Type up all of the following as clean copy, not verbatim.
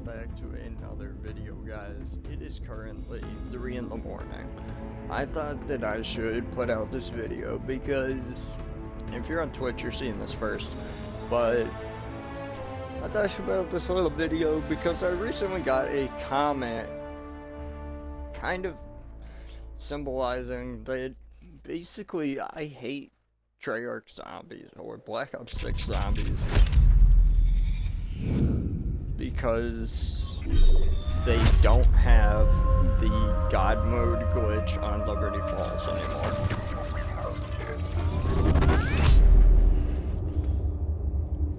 back to another video, guys. It is currently 3 in the morning. I thought that I should put out this video because if you're on Twitch, you're seeing this first, but I thought I should put out this little video because I recently got a comment kind of symbolizing that basically I hate Treyarch Zombies or Black Ops 6 Zombies because they don't have the God mode glitch on Liberty Falls anymore.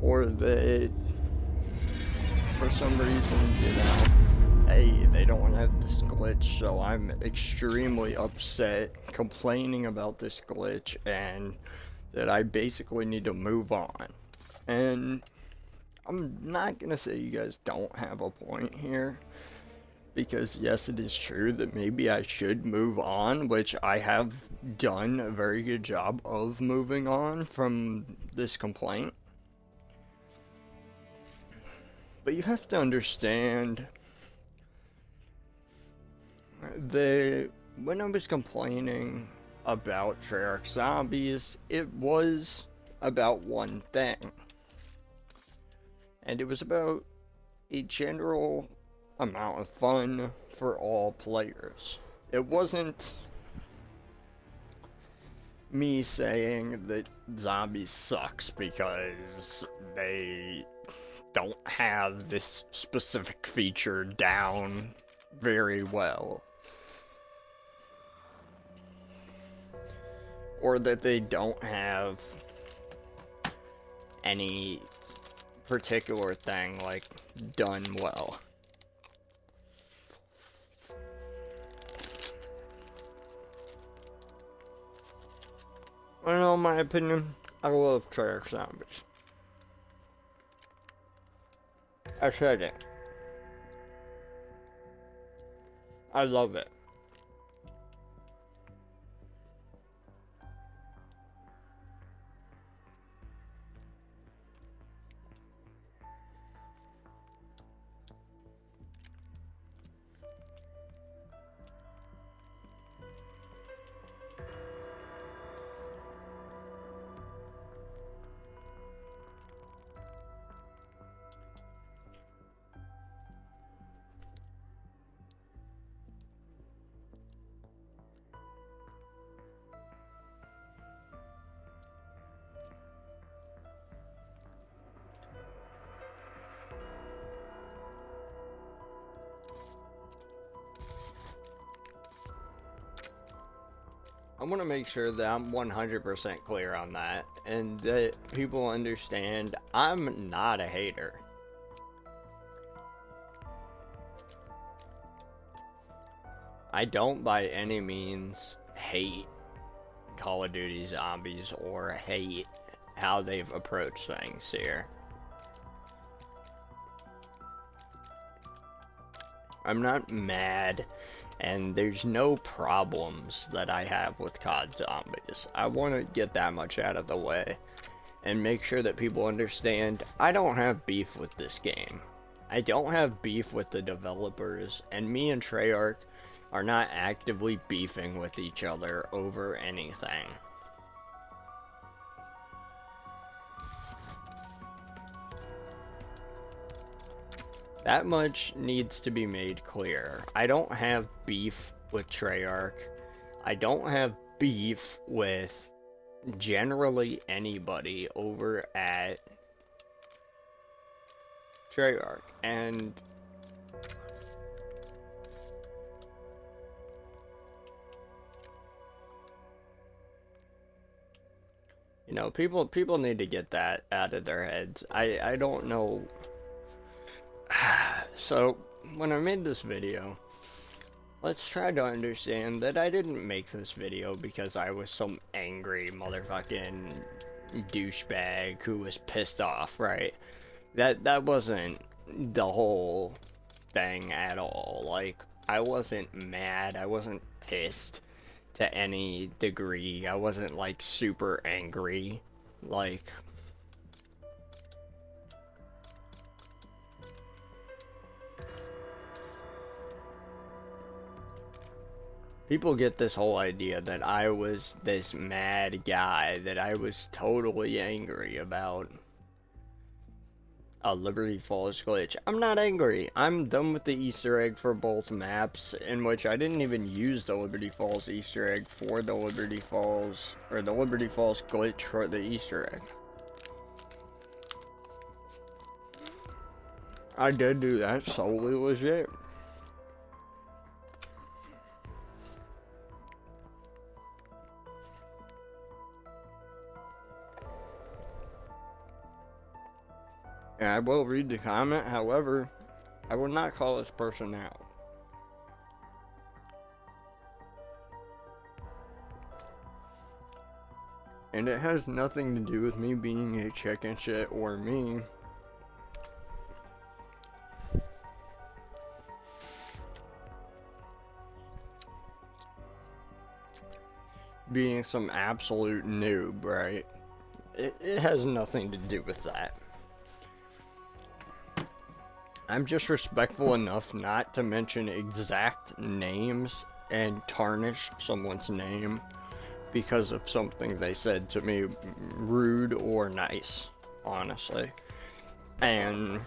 Or that for some reason, hey, they don't have this glitch, so I'm extremely upset, complaining about this glitch, and that I basically need to move on. And I'm not gonna say you guys don't have a point here, because yes, it is true that maybe I should move on, which I have done a very good job of moving on from this complaint. But you have to understand that when I was complaining about Treyarch Zombies, it was about one thing. And it was about a general amount of fun for all players. It wasn't me saying that Zombies sucks because they don't have this specific feature down very well, or that they don't have any particular thing like done well. I don't know, in my opinion, I love Treyarch Zombies. I said it. I love it. I want to make sure that I'm 100% clear on that, and that people understand I'm not a hater. I don't by any means hate Call of Duty Zombies or hate how they've approached things here. I'm not mad, and there's no problems that I have with COD Zombies. I want to get that much out of the way and make sure that people understand I don't have beef with this game. I don't have beef with the developers, and me and Treyarch are not actively beefing with each other over anything. That much needs to be made clear. I don't have beef with Treyarch. I don't have beef with generally anybody over at Treyarch. And you know, people need to get that out of their heads. I don't know. So, when I made this video, let's try to understand that I didn't make this video because I was some angry motherfucking douchebag who was pissed off, right? That wasn't the whole thing at all. Like, I wasn't mad, I wasn't pissed to any degree. I wasn't, like, super angry. Like, People get this whole idea that I was this mad guy, that I was totally angry about a Liberty Falls glitch. I'm not angry. I'm done with the Easter egg for both maps, in which I didn't even use the Liberty Falls Easter egg for the Liberty Falls, or the Liberty Falls glitch for the Easter egg. I did do that solely legit. And I will read the comment, however, I will not call this person out. And it has nothing to do with me being a chicken shit or me being some absolute noob, right? It has nothing to do with that. I'm just respectful enough not to mention exact names and tarnish someone's name because of something they said to me, rude or nice, honestly. And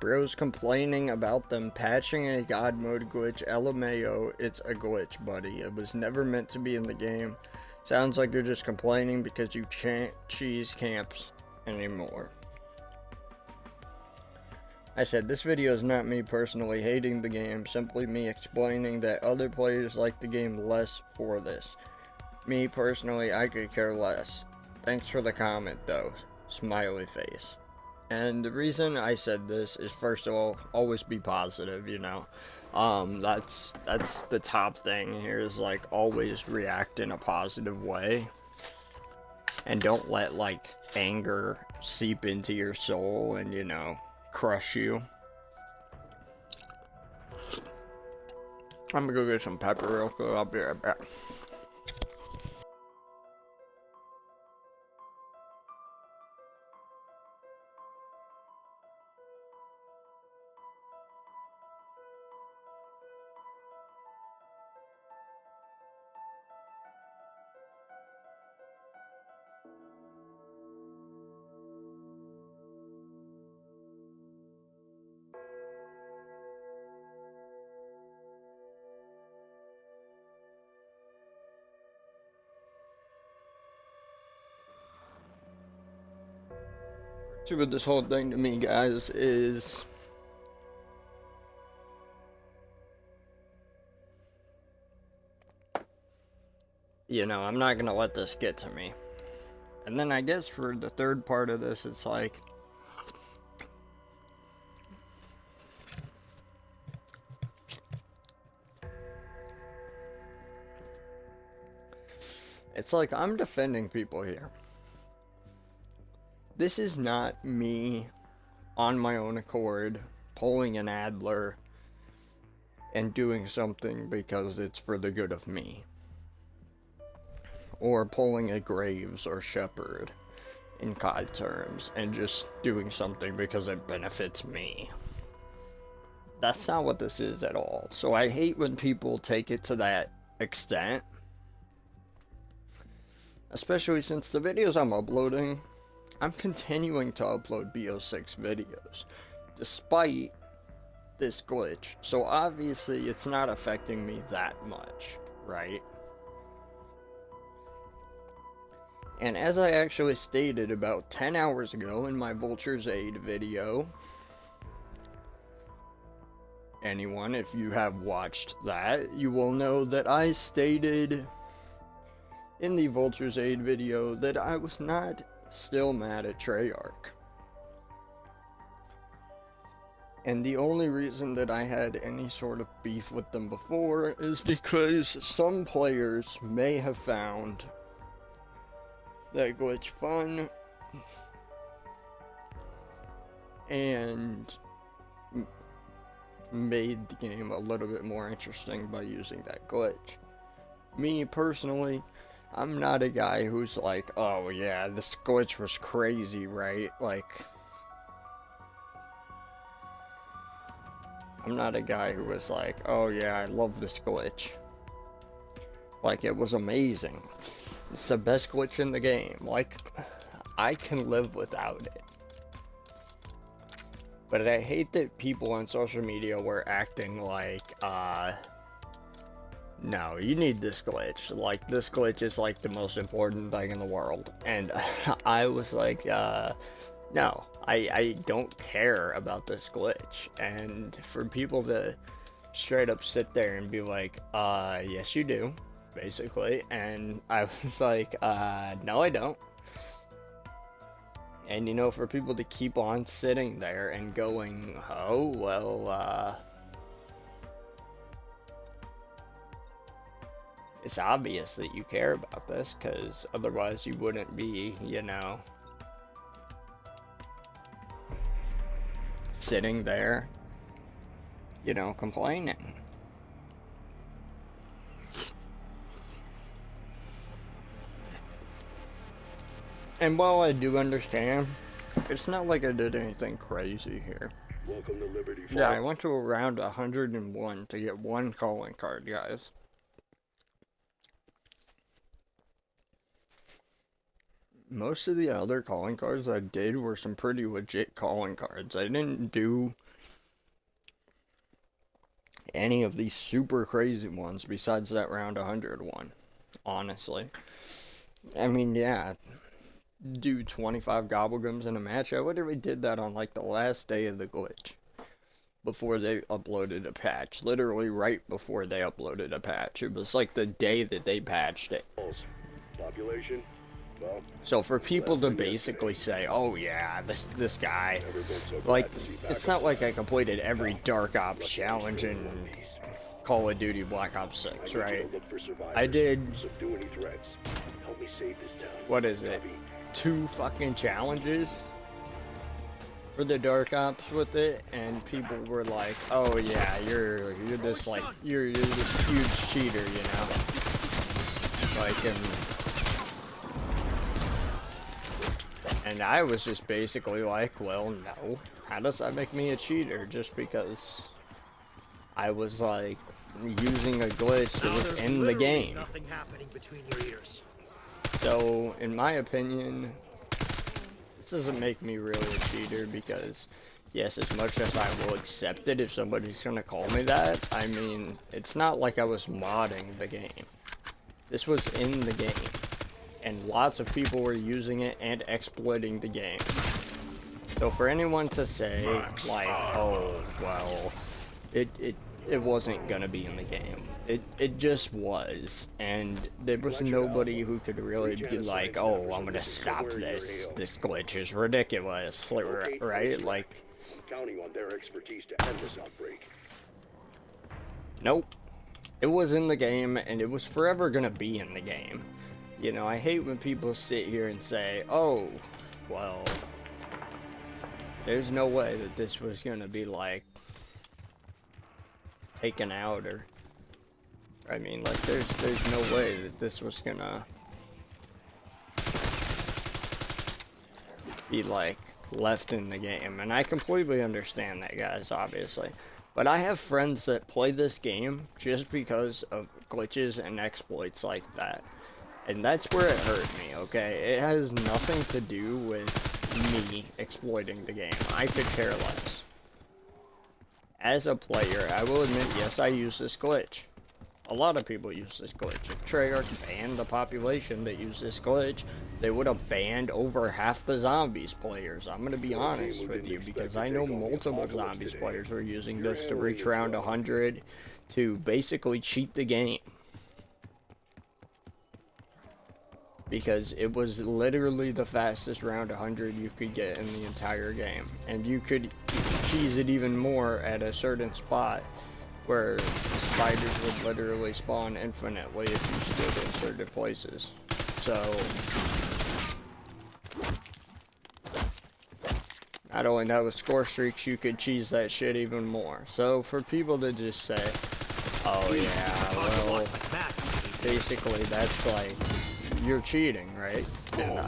bro's complaining about them patching a god mode glitch. LMAO, it's a glitch, buddy. It was never meant to be in the game. Sounds like you're just complaining because you can't cheese camps anymore. I said, this video is not me personally hating the game, simply me explaining that other players like the game less for this. Me personally, I could care less. Thanks for the comment though. Smiley face. And the reason I said this is, first of all, always be positive, you know. That's the top thing here, is like always react in a positive way. And don't let like anger seep into your soul and, you know, crush you. I'm gonna go get some pepper real quick. I'll be right back. With this whole thing to me, guys, is you know, I'm not gonna let this get to me. And then I guess for the third part of this, it's like, I'm defending people here. This is not me on my own accord pulling an Adler and doing something because it's for the good of me, or pulling a Graves or Shepherd in COD terms and just doing something because it benefits me. That's not what this is at all. So I hate when people take it to that extent, especially since the videos I'm uploading, I'm continuing to upload B06 videos despite this glitch, so obviously it's not affecting me that much, right? And as I actually stated about 10 hours ago in my Vulture's Aid video, anyone, if you have watched that, you will know that I stated in the Vulture's Aid video that I was not still mad at Treyarch. And the only reason that I had any sort of beef with them before is because some players may have found that glitch fun and made the game a little bit more interesting by using that glitch. Me personally, I'm not a guy who's like, oh yeah, this glitch was crazy, right? Like, I'm not a guy who was like, oh yeah, I love this glitch. Like, it was amazing. It's the best glitch in the game. Like, I can live without it. But I hate that people on social media were acting like, no, you need this glitch. Like, this glitch is like the most important thing in the world. And I was like, no, I don't care about this glitch. And for people to straight up sit there and be like, yes you do, basically. And I was like, no I don't. And you know, for people to keep on sitting there and going, oh, well, it's obvious that you care about this, because otherwise you wouldn't be, you know, sitting there, you know, complaining. And while I do understand, it's not like I did anything crazy here. Welcome to Liberty Farm. Yeah, I went to around 101 to get one calling card, guys. Most of the other calling cards I did were some pretty legit calling cards. I didn't do any of these super crazy ones besides that round 101, honestly. I mean, yeah, do 25 gobblegums in a match. I literally did that on like the last day of the glitch before they uploaded a patch. Literally right before they uploaded a patch. It was like the day that they patched it. Population? Well, so for people to basically say, oh yeah, this guy, like, it's not like I completed every Dark Ops challenge in Call of Duty Black Ops 6, right? I did, what is it, 2 fucking challenges for the Dark Ops with it, and people were like, oh yeah, you're this like, you're this huge cheater, you know? Like, and I was just basically like, well, no. How does that make me a cheater? Just because I was like using a glitch that was in the game. Nothing happening between your ears. So, in my opinion, this doesn't make me really a cheater because, yes, as much as I will accept it if somebody's gonna call me that, I mean, it's not like I was modding the game. This was in the game. And lots of people were using it and exploiting the game. So for anyone to say, like, oh, well, it wasn't gonna be in the game. It just was. And there was nobody who could really be like, oh, I'm gonna stop this. This glitch is ridiculous, right? Like, counting on their expertise to end this outbreak. Nope. It was in the game, and it was forever gonna be in the game. You know, I hate when people sit here and say, oh, well, there's no way that this was gonna be, like, taken out, or, I mean, like, there's no way that this was gonna be, like, left in the game. And I completely understand that, guys, obviously. But I have friends that play this game just because of glitches and exploits like that. And that's where it hurt me, okay? It has nothing to do with me exploiting the game. I could care less. As a player, I will admit, yes, I use this glitch A lot of people use this glitch. If Treyarch banned the population that use this glitch, they would have banned over half the Zombies players. I'm gonna be honest with you, because I know multiple Zombies players were using this to reach round 100 to basically cheat the game. Because it was literally the fastest round 100 you could get in the entire game. And you could cheese it even more at a certain spot where spiders would literally spawn infinitely if you stood in certain places. So, not only that, with score streaks, you could cheese that shit even more. So, for people to just say, oh yeah, well, basically that's like, you're cheating, right? And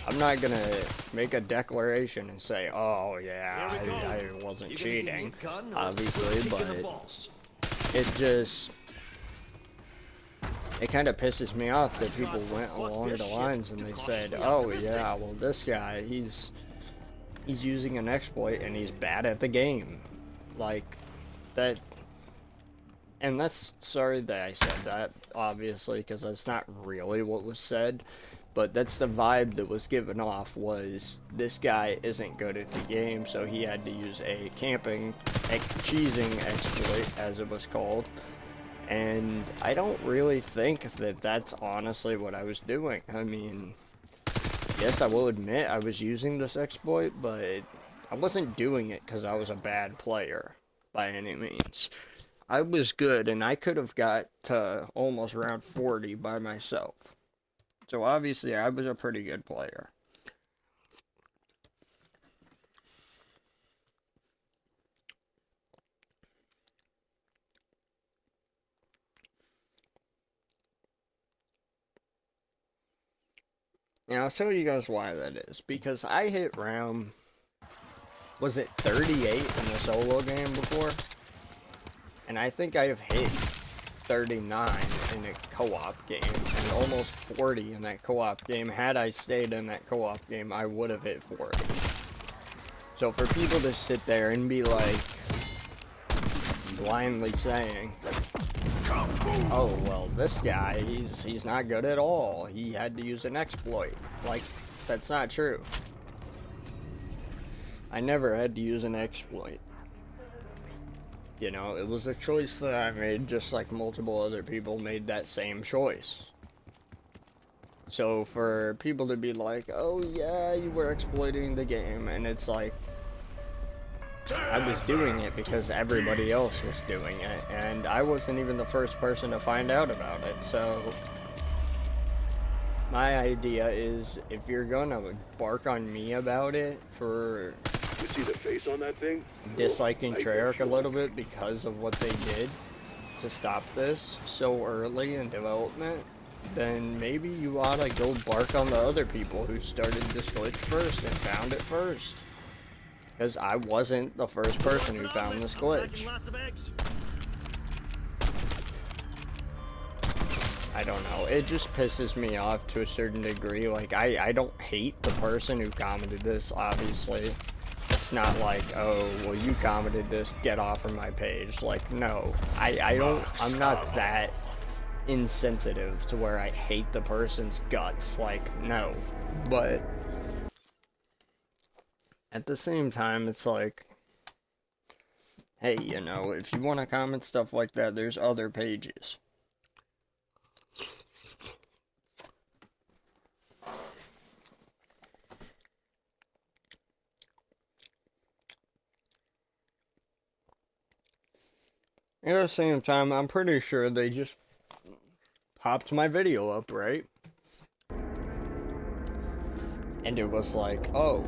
I'm not gonna make a declaration and say, oh yeah, I wasn't cheating, obviously, but it kind of pisses me off that people went along the lines and they said, oh yeah, well this guy, he's using an exploit and he's bad at the game. Like, that. And that's, sorry that I said that, obviously, because that's not really what was said, but that's the vibe that was given off, was this guy isn't good at the game, so he had to use a cheesing exploit, as it was called. And I don't really think that that's honestly what I was doing. I mean, yes, I will admit I was using this exploit, but I wasn't doing it because I was a bad player, by any means. I was good, and I could have got to almost round 40 by myself. So obviously, I was a pretty good player. And I'll tell you guys why that is. Because I hit round, was it 38 in a solo game before? And I think I have hit 39 in a co-op game, and almost 40 in that co-op game. Had I stayed in that co-op game, I would have hit 40. So for people to sit there and be like, blindly saying, oh, well, this guy, he's not good at all. He had to use an exploit. Like, that's not true. I never had to use an exploit. You know, it was a choice that I made, just like multiple other people made that same choice. So for people to be like, oh yeah, you were exploiting the game, and it's like, I was doing it because everybody else was doing it, and I wasn't even the first person to find out about it. So my idea is, if you're gonna bark on me about it for You see the face on that thing? disliking Treyarch a little bit because of what they did to stop this so early in development, then maybe you ought to go bark on the other people who started this glitch first and found it first. Because I wasn't the first person who found this glitch. I don't know, it just pisses me off to a certain degree. Like, I don't hate the person who commented this, obviously. It's not like, oh, well, you commented this, get off of my page. Like, no, I'm not that insensitive to where I hate the person's guts. Like, no. But at the same time, it's like, hey, you know, if you want to comment stuff like that, there's other pages. At the same time, I'm pretty sure they just popped my video up, right? And it was like, oh,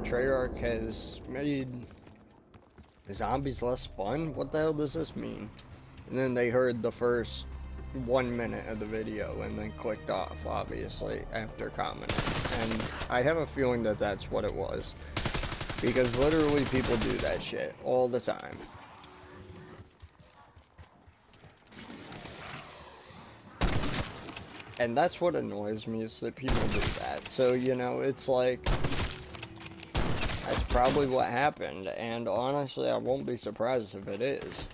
Treyarch has made zombies less fun? What the hell does this mean? And then they heard the first 1 minute of the video and then clicked off, obviously, after commenting. And I have a feeling that that's what it was. Because literally people do that shit all the time. And that's what annoys me, is that people do that. So, you know, it's like, that's probably what happened, and honestly, I won't be surprised if it is.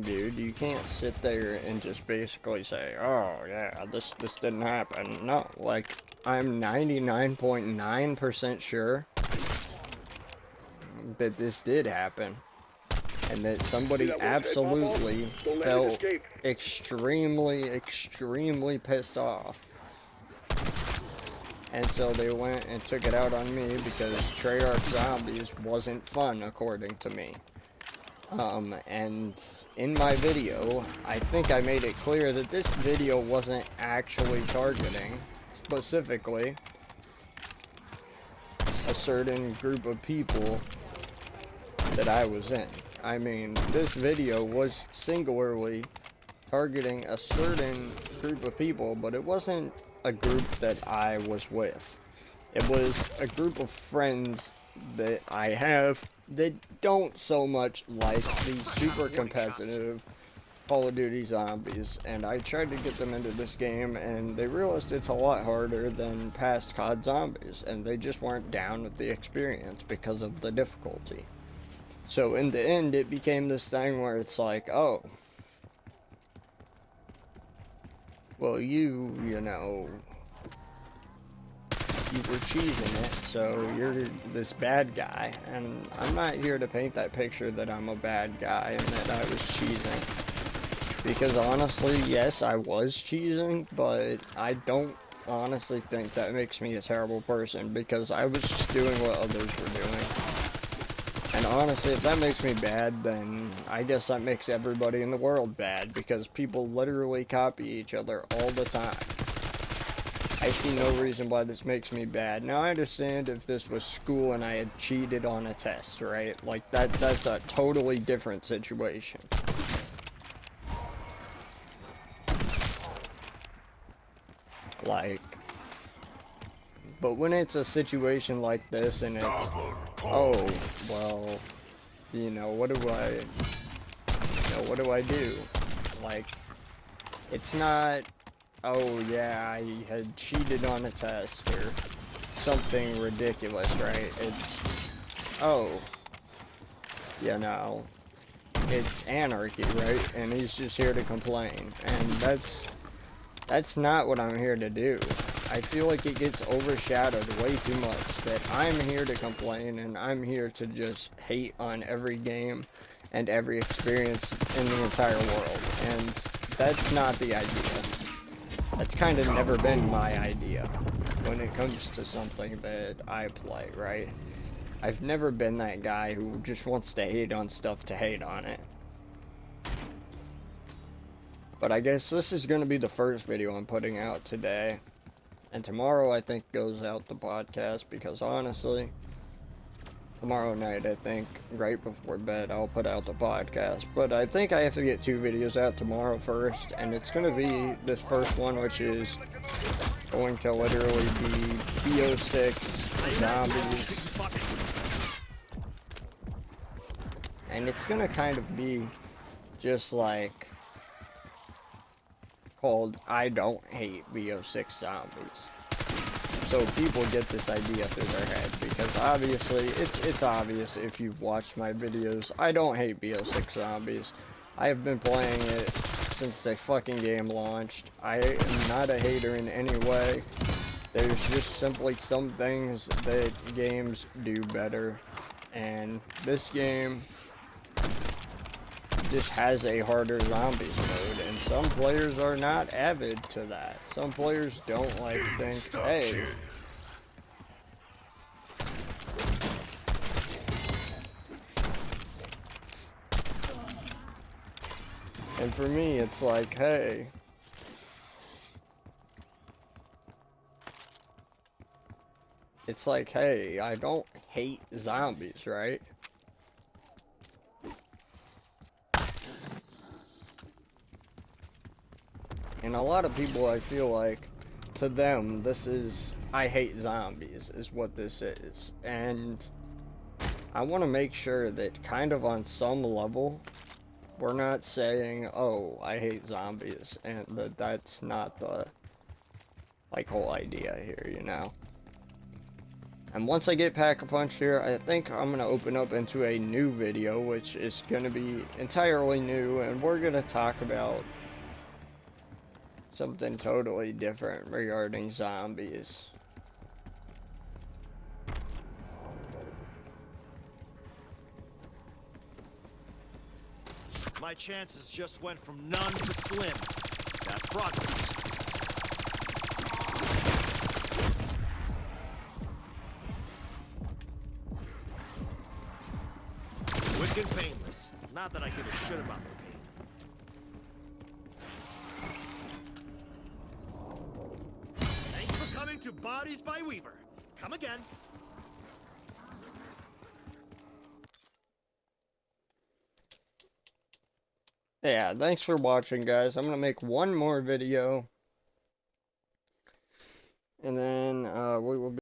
dude, you can't sit there and just basically say, oh yeah, this didn't happen. No, like, I'm 99.9% sure that this did happen. And that somebody See that one head pop off? absolutely Don't let it felt escape. extremely pissed off. And so they went and took it out on me because Treyarch Zombies wasn't fun, according to me. And in my video, I think I made it clear that this video wasn't actually targeting, specifically, a certain group of people that I was in. I mean, this video was singularly targeting a certain group of people, but it wasn't a group that I was with. It was a group of friends that I have that don't so much like these super competitive Call of Duty Zombies, and I tried to get them into this game, and they realized it's a lot harder than past COD Zombies, and they just weren't down with the experience because of the difficulty. So in the end, it became this thing where it's like, oh, well, you know, you were cheesing it, so you're this bad guy. And I'm not here to paint that picture that I'm a bad guy and that I was cheesing. Because honestly, yes, I was cheesing, but I don't honestly think that makes me a terrible person, because I was just doing what others were doing. And honestly, if that makes me bad, then I guess that makes everybody in the world bad, because people literally copy each other all the time. I see no reason why this makes me bad. Now, I understand if this was school and I had cheated on a test, right? Like, that's a totally different situation. Like, but when it's a situation like this and it's, oh, well, you know, what do I do? Like, it's not, oh yeah, I had cheated on a test or something ridiculous, right? It's, oh, you know, it's anarchy, right? And he's just here to complain, and that's not what I'm here to do. I feel like it gets overshadowed way too much that I'm here to complain and I'm here to just hate on every game and every experience in the entire world. And that's not the idea. That's kind of never been my idea when it comes to something that I play, right? I've never been that guy who just wants to hate on stuff to hate on it. But I guess this is going to be the first video I'm putting out today. And tomorrow I think goes out the podcast, because honestly, tomorrow night I think, right before bed, I'll put out the podcast. But I think I have to get 2 videos out tomorrow first, and it's going to be this first one, which is going to literally be B06 Zombies. And it's going to kind of be just like called I Don't Hate B06 Zombies. So people get this idea through their head, because obviously, it's obvious if you've watched my videos, I don't hate B06 Zombies. I have been playing it since the fucking game launched. I am not a hater in any way. There's just simply some things that games do better, and this game just has a harder zombies mode, and some players are not avid to that. Some players don't like think, hey, and for me it's like, hey, I don't hate zombies, right? And a lot of people, I feel like, to them, this is, I hate zombies, is what this is. And I want to make sure that kind of on some level, we're not saying, oh, I hate zombies, and that's not the, like, whole idea here, you know? And once I get Pack-a-Punch here, I think I'm going to open up into a new video, which is going to be entirely new, and we're going to talk about something totally different regarding zombies. My chances just went from none to slim. That's progress. Quick and painless. Not that I give a shit about the pain. Thanks for coming to Bodies by Weaver. Come again. Yeah, thanks for watching, guys. I'm going to make one more video, and then we will be